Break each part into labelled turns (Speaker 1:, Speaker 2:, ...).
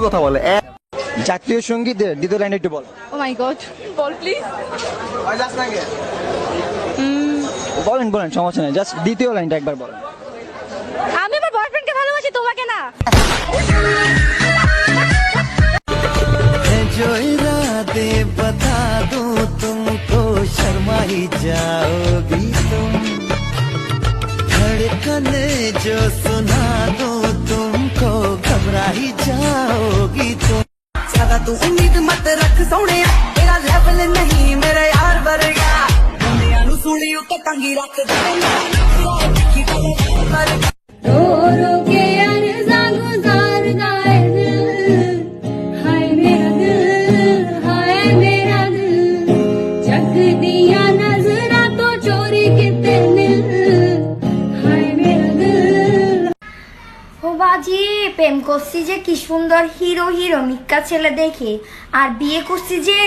Speaker 1: কথা বলে। জাতীয় সঙ্গীতের দ্বিতীয় লাইন একটু বল।
Speaker 2: ও মাই গড, বল প্লিজ।
Speaker 1: বলেন বলেন, সমস্যা নেই, জাস্ট দ্বিতীয় লাইনটা একবার বলেন।
Speaker 2: আমি আমার বয়ফ্রেন্ডকে ভালোবাসি, তোমাকে না।
Speaker 3: जो इरादे बता दूं तुमको शर्मा ही जाओगी तुम, धड़कने जो सुना दूं तुमको घबरा ही जाओगी तुम। ज्यादा तू उम्मीद मत रख सोने, तेरा लेवल नहीं मेरे यार वर्गा, दुनिया नु सुनी उते टंगी रख दे।
Speaker 2: रो रो के अर्ज़ा गुज़ारता है दिल, हाय मेरा दिल, हाय मेरा दिल, चक दिया नज़रा तो चोरी कितने दिल, हाय मेरा दिल।
Speaker 4: ও বাজি, প্রেম করছি যে কি সুন্দর হিরো হিরোনিকা ছেলে দেখে, আর বিয়ে করছি যে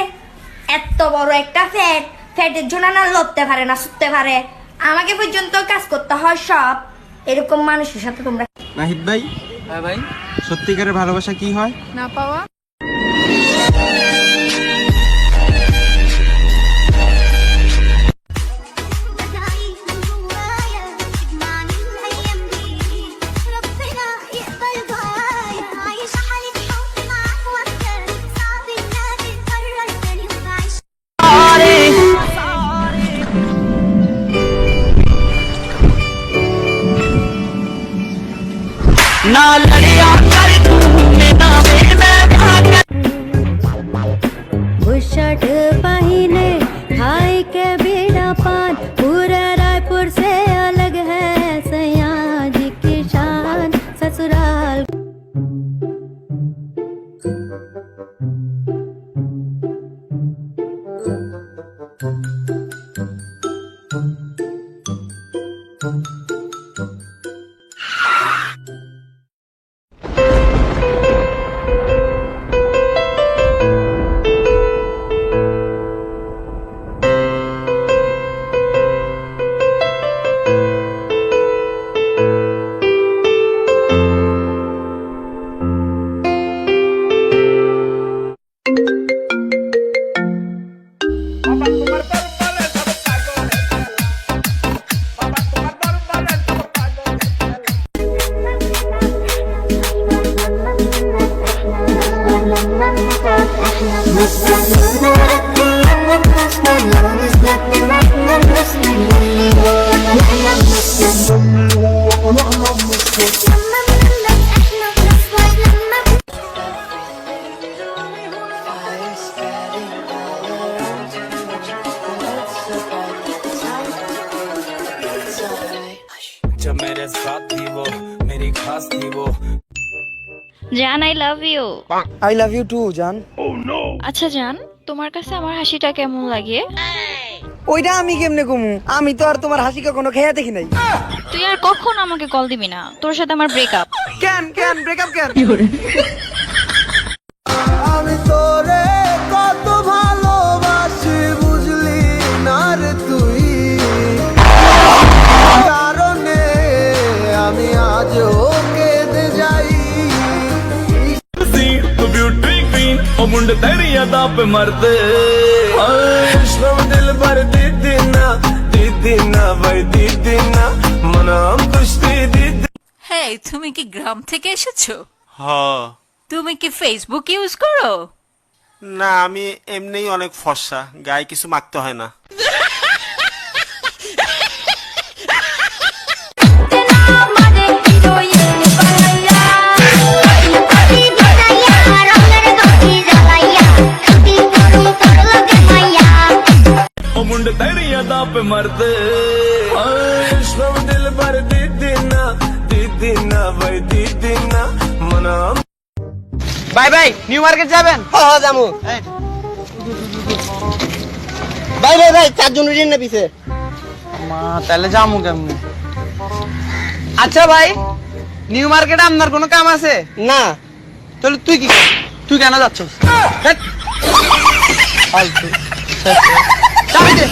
Speaker 4: এত বড় একটা ফ্যাটের জন্য না লড়তে পারে না, ছুটতে পারে, আমাকে পর্যন্ত কাজ করতে হয় সব। এরকম মানুষের সাথে তোমরা।
Speaker 5: নাহিদ ভাই। হ্যাঁ ভাই। সত্যিকারের ভালোবাসা কি হয়?
Speaker 2: না পাওয়া।
Speaker 3: ना लड़िया कर तूने ना मैं
Speaker 2: बुशर्ट पहिने खाई के बीड़ा पान, पूरा रायपुर से अलग है सयाज की शान ससुराल।
Speaker 3: जब मेरे साथ थी वो मेरी खास थी वो।
Speaker 6: জান I love you.
Speaker 1: I love you too জান।
Speaker 6: আচ্ছা জান, তোমার কাছে আমার হাসিটা কেমন লাগে?
Speaker 7: ওইটা আমি কেমনে কমু, আমি তো আর তোমার হাসি কখনো খেয়ে দেখি নাই।
Speaker 6: তুই আর কখন আমাকে কল দিবি না, তোর সাথে আমার ব্রেকআপ।
Speaker 7: কেন কেন ব্রেকআপ কেন?
Speaker 3: আমি তোরে কত ভালোবাসি বুঝলি না রে তুই, কারণে আমি আজও কেঁদে যাই। ब्यूटी क्वीन ओ मुंड तेरी अदा पे मरते, दिल भर दीदी ना भाई दीदी ना मनाम कुश्ती दीदी।
Speaker 8: হেই, তুমি কি গ্রাম থেকে এসেছো?
Speaker 9: হ্যাঁ।
Speaker 8: তুমি কি ফেসবুক ইউজ করো?
Speaker 9: না, আমি এমনিই অনেক ফর্সা, গায়ে কিছু মাখতে হয় না। ओ मुंड तेरी अदा पे मरते, दिल भर दीदी ना भाई दीदी ना मनाम।
Speaker 7: ভাই ভাই নিউ মার্কেট যাবেন?
Speaker 1: হ্যাঁ যাবো। ভাই ভাই ভাই, চারজন রিন না পিছে।
Speaker 7: মা তাহলে যামু কেমনে? আচ্ছা ভাই, নিউ মার্কেটে আপনার কোনো কাম আছে?
Speaker 1: না।
Speaker 7: তাহলে তুই কি করছিস? তুই কেন যাচ্ছিস? ফালতু। চাবি দে।